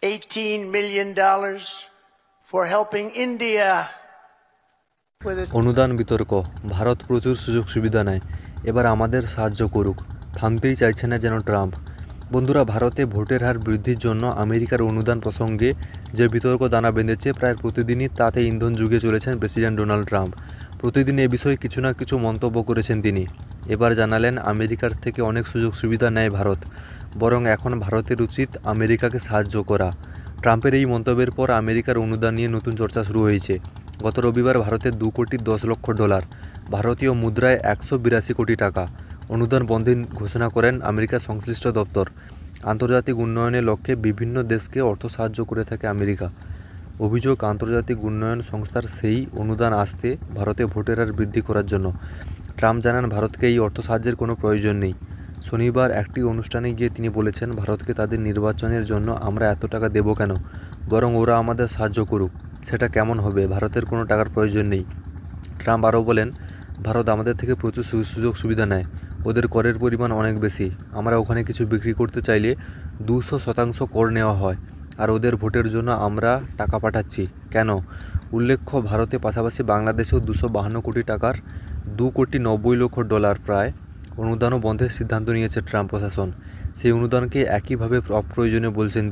$18 million for helping India with its অনুদান বিতর্ক। ভারত প্রচুর সুযোগ সুবিধা নেয়, এবার আমাদের সাহায্য করুক। থামতেই চাইছে না যেন ট্রাম্প। বন্ধুরা, ভারতে ভোটের হার বৃদ্ধির জন্য আমেরিকার অনুদান প্রসঙ্গে যে বিতর্ক দানা বেঁধেছে, প্রায় প্রতিদিনই তাতে ইন্ধন জুগিয়ে চলেছেন প্রেসিডেন্ট ডোনাল্ড ট্রাম্প। প্রতিদিন এ বিষয়ে কিছু না কিছু মন্তব্য করেছেন তিনি। এবার জানালেন আমেরিকার থেকে অনেক সুযোগ সুবিধা নেয় ভারত, বরং এখন ভারতের উচিত আমেরিকাকে সাহায্য করা। ট্রাম্পের এই মন্তব্যের পর আমেরিকার অনুদান নিয়ে নতুন চর্চা শুরু হয়েছে। গত রবিবার ভারতের $2.10 কোটি, ভারতীয় মুদ্রায় 182 কোটি টাকা অনুদান বন্ধের ঘোষণা করেন আমেরিকার সংশ্লিষ্ট দপ্তর। আন্তর্জাতিক উন্নয়নের লক্ষ্যে বিভিন্ন দেশকে অর্থ সাহায্য করে থাকে আমেরিকা। অভিযোগ, আন্তর্জাতিক উন্নয়ন সংস্থার সেই অনুদান আসতে ভারতে ভোটের হার বৃদ্ধি করার জন্য। ট্রাম্প জানান ভারতকে এই অর্থ সাহায্যের কোনো প্রয়োজন নেই। শনিবার একটি অনুষ্ঠানে গিয়ে তিনি বলেছেন, ভারতকে তাদের নির্বাচনের জন্য আমরা এত টাকা দেব কেন, বরং ওরা আমাদের সাহায্য করুক। সেটা কেমন হবে? ভারতের কোনো টাকার প্রয়োজন নেই। ট্রাম্প আরও বলেন, ভারত আমাদের থেকে প্রচুর সুযোগ সুবিধা নেয়, ওদের করের পরিমাণ অনেক বেশি। আমরা ওখানে কিছু বিক্রি করতে চাইলে 200% কর নেওয়া হয়, আর ওদের ভোটের জন্য আমরা টাকা পাঠাচ্ছি কেন? উল্লেখ্য, ভারতের পাশাপাশি বাংলাদেশেও 252 কোটি টাকার $2.90 কোটি প্রায় অনুদানও বন্ধের সিদ্ধান্ত নিয়েছে ট্রাম্প প্রশাসন। সেই অনুদানকে একইভাবে অপ্রয়োজনীয় বলছেন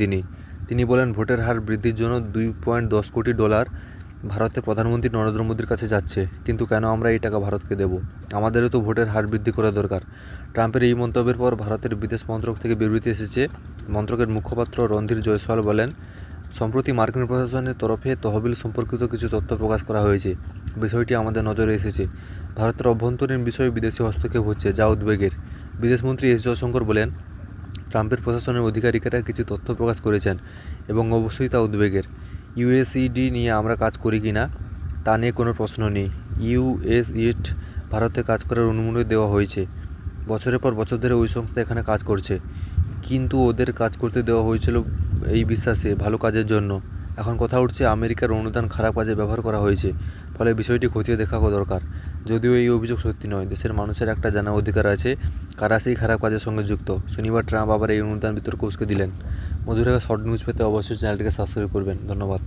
তিনি বলেন, ভোটের হার বৃদ্ধির জন্য $2.10 কোটি ভারতের প্রধানমন্ত্রী নরেন্দ্র মোদীর কাছে যাচ্ছে, কিন্তু কেন আমরা এই টাকা ভারতকে দেব? আমাদেরও তো ভোটের হার বৃদ্ধি করা দরকার। ট্রাম্পের এই মন্তব্যের পর ভারতের বিদেশ মন্ত্রক থেকে বিবৃতি এসেছে। মন্ত্রকের মুখপাত্র রণধীর জয়সওয়াল বলেন, সম্প্রতি মার্কিন প্রশাসনের তরফে তহবিল সম্পর্কিত কিছু তথ্য প্রকাশ করা হয়েছে। বিষয়টি আমাদের নজরে এসেছে। ভারতের অভ্যন্তরীণ বিষয়ে বিদেশি হস্তক্ষেপ হচ্ছে, যা উদ্বেগের। বিদেশমন্ত্রী এস জয়শঙ্কর বলেন, ট্রাম্পের প্রশাসনের আধিকারিকেরা কিছু তথ্য প্রকাশ করেছেন এবং অবশ্যই তা উদ্বেগের। ইউএসএইডি নিয়ে আমরা কাজ করি কি না তা নিয়ে কোনো প্রশ্ন নেই। ইউএসএইড ভারতে কাজ করার অনুমতি দেওয়া হয়েছে। বছরের পর বছর ধরে ওই সংস্থা এখানে কাজ করছে, কিন্তু ওদের কাজ করতে দেওয়া হয়েছিল এই বিশ্বাসে, ভালো কাজের জন্য। এখন কথা উঠছে আমেরিকার অনুদান খারাপ কাজে ব্যবহার করা হয়েছে, ফলে বিষয়টি খতিয়ে দেখা দরকার। যদিও এই অভিযোগ সত্যি নয়, দেশের মানুষের একটা জানা অধিকার আছে কারা সেই খারাপ কাজের সঙ্গে যুক্ত। শনিবার ট্রাম্প আবার এই অনুদান বিতর্ক উস্কে দিলেন। মধুরেখা শর্ট নিউজ পেতে অবশ্যই চ্যানেলটিকে সাবস্ক্রাইব করবেন। ধন্যবাদ।